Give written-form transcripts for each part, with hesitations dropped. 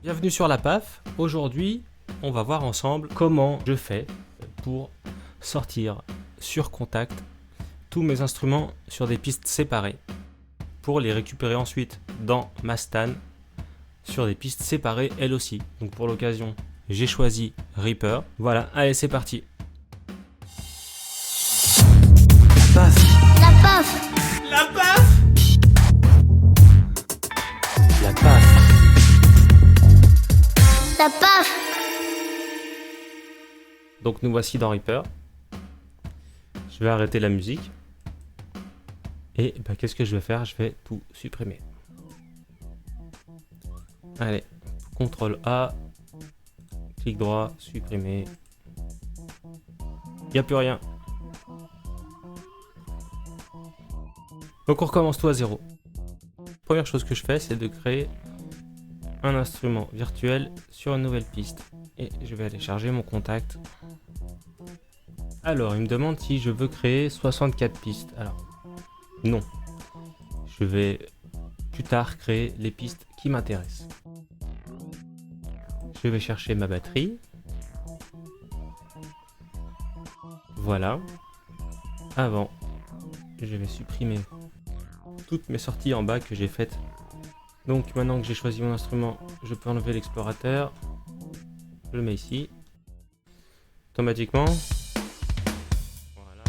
Bienvenue sur la PAF. Aujourd'hui, on va voir ensemble comment je fais pour sortir sur Kontakt tous mes instruments sur des pistes séparées pour les récupérer ensuite dans ma stan sur des pistes séparées elles aussi. Donc pour l'occasion, j'ai choisi Reaper. Voilà, allez, c'est parti. La PAF. La PAF. La PAF. La PAF. La PAF. Donc nous voici dans Reaper. Je vais arrêter la musique. Et qu'est-ce que je vais faire? Je vais tout supprimer. Allez, CTRL A, clic droit, supprimer. Il n'y a plus rien. Donc on recommence tout à zéro. Première chose que je fais, c'est de créer un instrument virtuel sur une nouvelle piste. Et je vais aller charger mon Kontakt. Alors, il me demande si je veux créer 64 pistes. Alors, non. Je vais plus tard créer les pistes qui m'intéressent. Je vais chercher ma batterie. Voilà. Avant, je vais supprimer toutes mes sorties en bas que j'ai faites. Donc maintenant que j'ai choisi mon instrument, je peux enlever l'explorateur. Je le mets ici. Automatiquement. Voilà.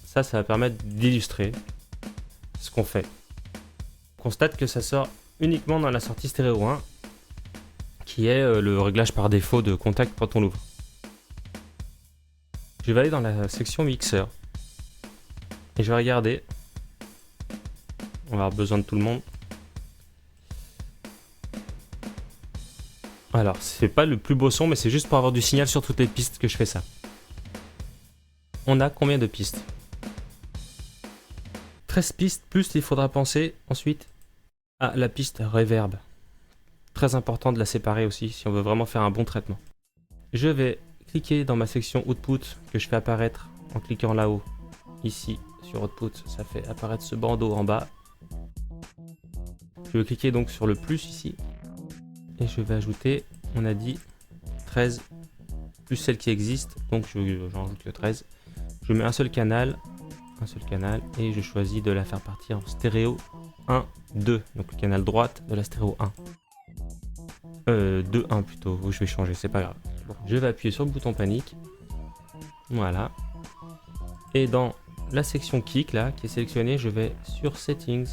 Ça va permettre d'illustrer ce qu'on fait. On constate que ça sort uniquement dans la sortie stéréo 1, qui est le réglage par défaut de Kontakt quand on l'ouvre. Je vais aller dans la section mixeur. Et je vais regarder. On va avoir besoin de tout le monde. Alors, c'est pas le plus beau son, mais c'est juste pour avoir du signal sur toutes les pistes que je fais ça. On a combien de pistes? 13 pistes, plus il faudra penser ensuite à la piste reverb. Très important de la séparer aussi, si on veut vraiment faire un bon traitement. Je vais cliquer dans ma section Output, que je fais apparaître en cliquant là-haut. Ici, sur Output, ça fait apparaître ce bandeau en bas. Je vais cliquer donc sur le plus ici. Et je vais ajouter, on a dit 13 plus celle qui existe, donc j'en rajoute que 13. Je mets un seul canal et je choisis de la faire partir en stéréo 1, 2, donc le canal droite de la stéréo 1. 2, 1 plutôt, je vais changer, c'est pas grave. Bon, je vais appuyer sur le bouton panique, voilà. Et dans la section kick là, qui est sélectionnée, je vais sur settings.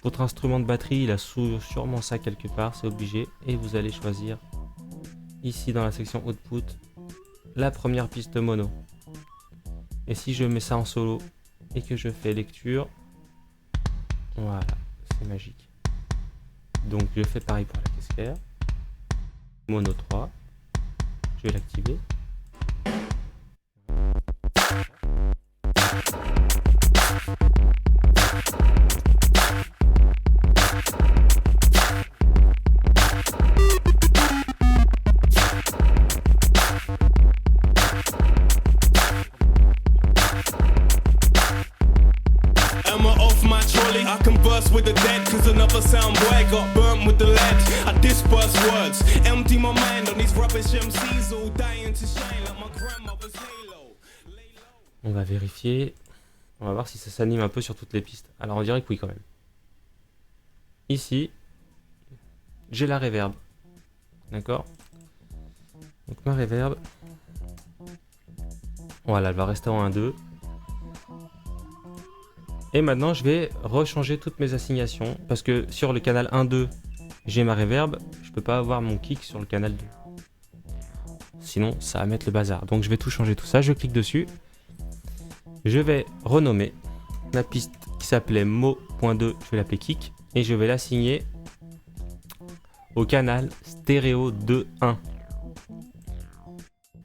Votre instrument de batterie, il a sûrement ça quelque part, c'est obligé. Et vous allez choisir ici dans la section Output la première piste mono. Et si je mets ça en solo et que je fais lecture, voilà, c'est magique. Donc je fais pareil pour la caisse claire. Mono 3, je vais l'activer. I converse with the dead cause another sound boy got burnt with the lead. I disperse words, empty my mind on these rubbish MCs all dying to shine like my grandmother's halo. On va vérifier. On va voir si ça s'anime un peu sur toutes les pistes. Alors on dirait que oui quand même. Ici, j'ai la reverb. D'accord? Donc ma reverb. Voilà, elle va rester en 1-2. Et maintenant, je vais rechanger toutes mes assignations. Parce que sur le canal 1-2, j'ai ma reverb. Je peux pas avoir mon kick sur le canal 2. Sinon, ça va mettre le bazar. Donc, je vais tout changer, tout ça. Je clique dessus. Je vais renommer la piste qui s'appelait Mo.2. Je vais l'appeler kick. Et je vais l'assigner au canal stéréo 2.1.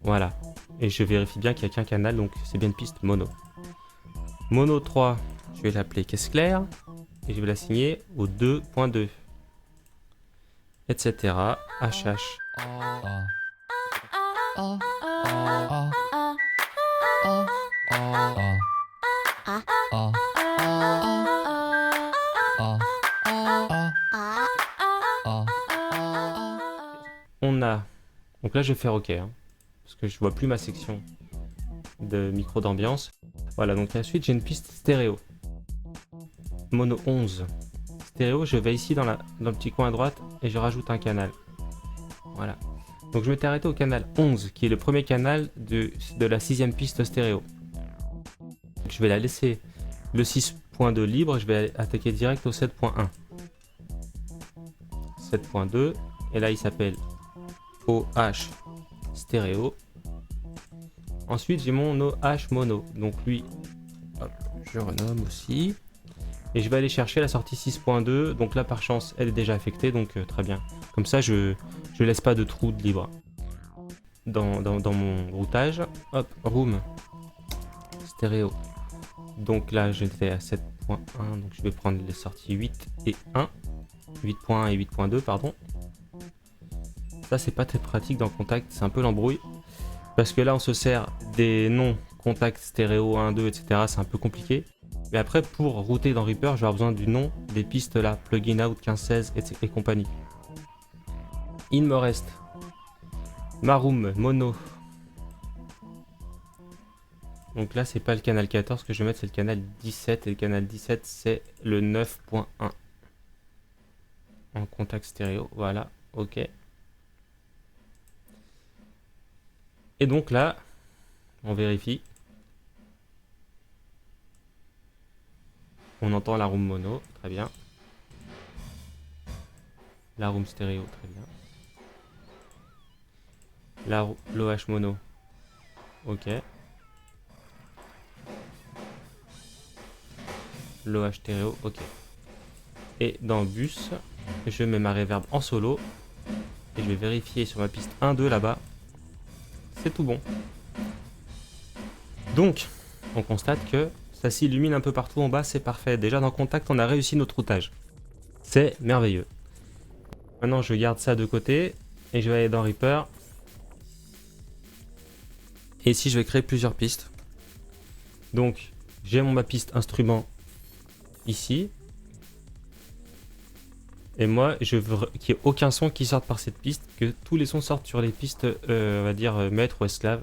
Voilà. Et je vérifie bien qu'il n'y a qu'un canal. Donc, c'est bien une piste mono. Mono 3. Je vais l'appeler caisse claire et je vais l'assigner au 2.2, etc. HH. Donc là je vais faire OK, hein, parce que je vois plus ma section de micro d'ambiance. Voilà, donc ensuite j'ai une piste stéréo. Mono 11. Stéréo, je vais ici dans le petit coin à droite et je rajoute un canal. Voilà. Donc je m'étais arrêté au canal 11, qui est le premier canal de la 6ème piste stéréo. Donc, je vais la laisser le 6.2 libre, je vais attaquer direct au 7.1. 7.2, et là il s'appelle OH stéréo. Ensuite j'ai mon OH mono, donc lui, hop, je renomme aussi. Et je vais aller chercher la sortie 6.2, donc là par chance elle est déjà affectée, donc très bien. Comme ça je laisse pas de trou de libre dans mon routage. Hop, room stéréo. Donc là j'étais à 7.1, donc je vais prendre les sorties 8 et 1. 8.1 et 8.2 pardon. Ça c'est pas très pratique dans Contact, c'est un peu l'embrouille. Parce que là on se sert des noms Contact stéréo 1, 2, etc. C'est un peu compliqué. Mais après pour router dans Reaper, je vais avoir besoin du nom des pistes là, plugin out 1516 et compagnie. Il me reste ma room mono. Donc là c'est pas le canal 14 que je vais mettre, c'est le canal 17 et le canal 17 c'est le 9.1 en contact stéréo. Voilà, ok. Et donc là on vérifie. On entend la room mono, très bien. La room stéréo, très bien. L'OH mono, ok. L'OH stéréo, ok. Et dans bus, je mets ma reverb en solo. Et je vais vérifier sur ma piste 1-2 là-bas. C'est tout bon. Donc, on constate que ça s'illumine un peu partout en bas, c'est parfait. Déjà dans Contact, on a réussi notre routage. C'est merveilleux. Maintenant, je garde ça de côté et je vais aller dans Reaper. Et ici, je vais créer plusieurs pistes. Donc, j'ai ma piste instrument ici. Et moi, je veux qu'il n'y ait aucun son qui sorte par cette piste, que tous les sons sortent sur les pistes, on va dire, maître ou esclave.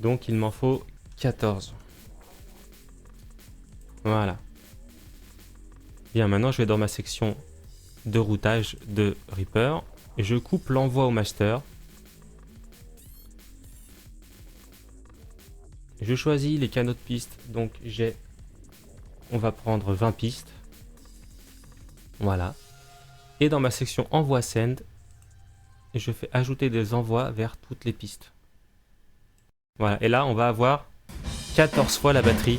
Donc, il m'en faut 14. Voilà. Bien, maintenant je vais dans ma section de routage de Reaper. Et je coupe l'envoi au master. Je choisis les canaux de piste. Donc on va prendre 20 pistes. Voilà. Et dans ma section envoi send, je fais ajouter des envois vers toutes les pistes. Voilà. Et là on va avoir 14 fois la batterie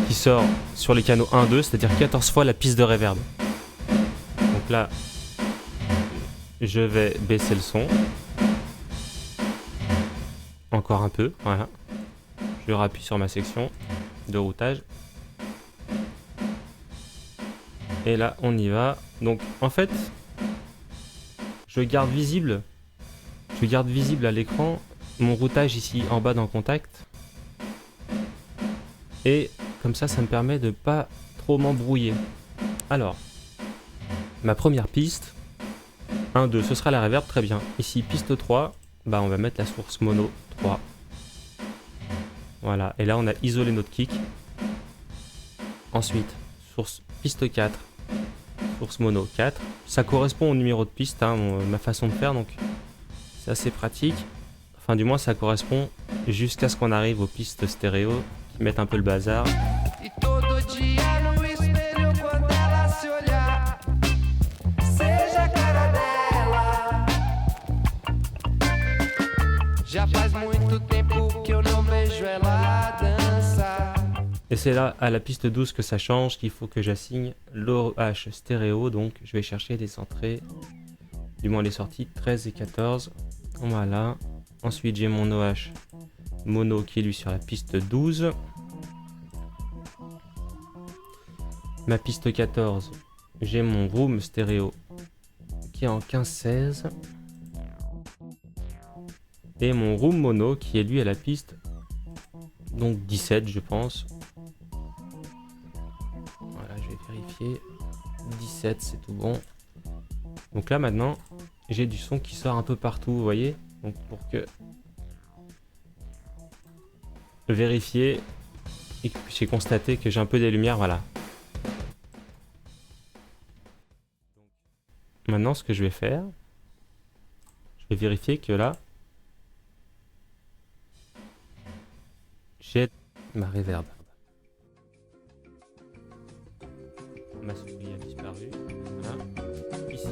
qui sort sur les canaux 1, 2, c'est-à-dire 14 fois la piste de reverb. Donc là, je vais baisser le son. Encore un peu, voilà. Je rappuie sur ma section de routage. Et là, on y va. Donc, en fait, je garde visible à l'écran mon routage ici en bas dans Contact. Et comme ça me permet de pas trop m'embrouiller. Alors, ma première piste, 1, 2, ce sera la reverb, très bien. Ici, piste 3, bah on va mettre la source mono 3. Voilà, et là on a isolé notre kick. Ensuite, piste 4, source mono 4. Ça correspond au numéro de piste, hein, ma façon de faire, donc c'est assez pratique. Enfin, du moins, ça correspond jusqu'à ce qu'on arrive aux pistes stéréo qui mettent un peu le bazar. Et c'est là, à la piste 12, que ça change, qu'il faut que j'assigne l'OH stéréo. Donc, je vais chercher les entrées, du moins les sorties 13 et 14. Voilà. Ensuite, j'ai mon OH mono qui est lui sur la piste 12. Ma piste 14, j'ai mon room stéréo qui est en 15-16. Et mon room mono qui est lui à la piste donc 17, je pense. Voilà, je vais vérifier. 17, c'est tout bon. Donc là maintenant, j'ai du son qui sort un peu partout, vous voyez. Donc pour que vérifier et que vous puissiez constater que j'ai un peu des lumières, voilà. Maintenant, ce que je vais faire, je vais vérifier que là, j'ai ma reverb. Ma souris a disparu. Voilà. Ici.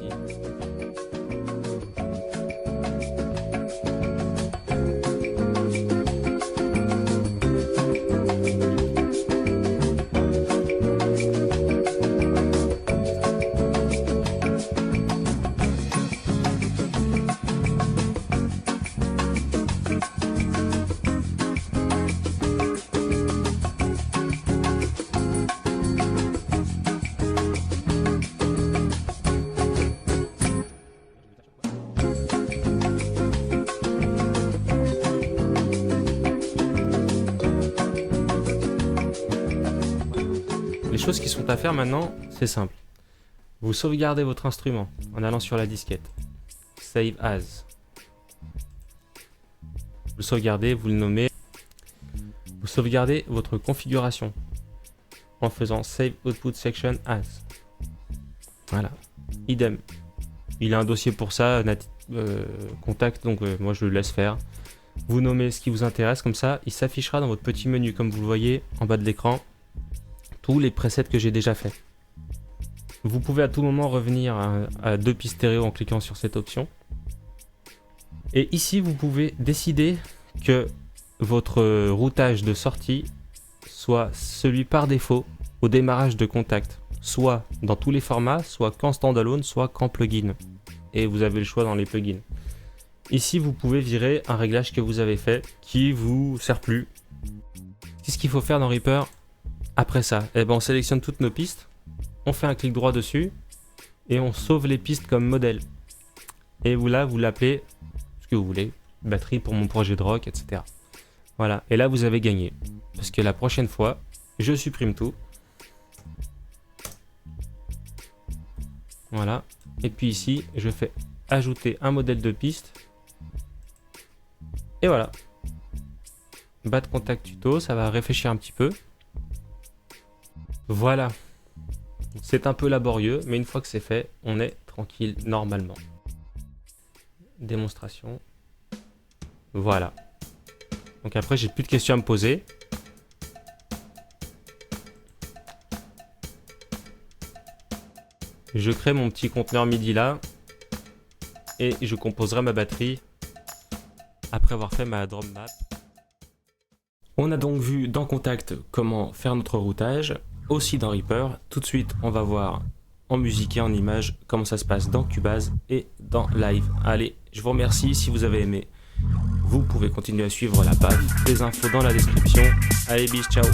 Les choses qui sont à faire maintenant, c'est simple. Vous sauvegardez votre instrument en allant sur la disquette. Save as. Vous le sauvegardez, vous le nommez. Vous sauvegardez votre configuration en faisant Save Output Section As. Voilà. Idem. Il a un dossier pour ça, contact, donc moi je le laisse faire. Vous nommez ce qui vous intéresse, comme ça, il s'affichera dans votre petit menu, comme vous le voyez en bas de l'écran, tous les presets que j'ai déjà fait. Vous pouvez à tout moment revenir à 2 pistes stéréo en cliquant sur cette option. Et ici, vous pouvez décider que votre routage de sortie soit celui par défaut au démarrage de contact, soit dans tous les formats, soit qu'en standalone, soit qu'en plugin. Et vous avez le choix dans les plugins. Ici, vous pouvez virer un réglage que vous avez fait qui vous sert plus. Qu'est-ce qu'il faut faire dans Reaper après ça? Eh ben, on sélectionne toutes nos pistes, on fait un clic droit dessus et on sauve les pistes comme modèle. Et vous là, vous l'appelez ce que vous voulez, batterie pour mon projet de rock, etc. Voilà, et là vous avez gagné. Parce que la prochaine fois, je supprime tout. Voilà, et puis ici, je fais ajouter un modèle de piste. Et voilà. Bas de contact tuto, ça va réfléchir un petit peu. Voilà. C'est un peu laborieux, mais une fois que c'est fait, on est tranquille normalement. Démonstration. Voilà. Donc après, j'ai plus de questions à me poser. Je crée mon petit conteneur MIDI là. Et je composerai ma batterie après avoir fait ma drum map. On a donc vu dans Contact comment faire notre routage, aussi dans Reaper. Tout de suite, on va voir en musique et en image comment ça se passe dans Cubase et dans Live. Allez, je vous remercie. Si vous avez aimé, vous pouvez continuer à suivre la page. Des infos dans la description. Allez, bis, ciao.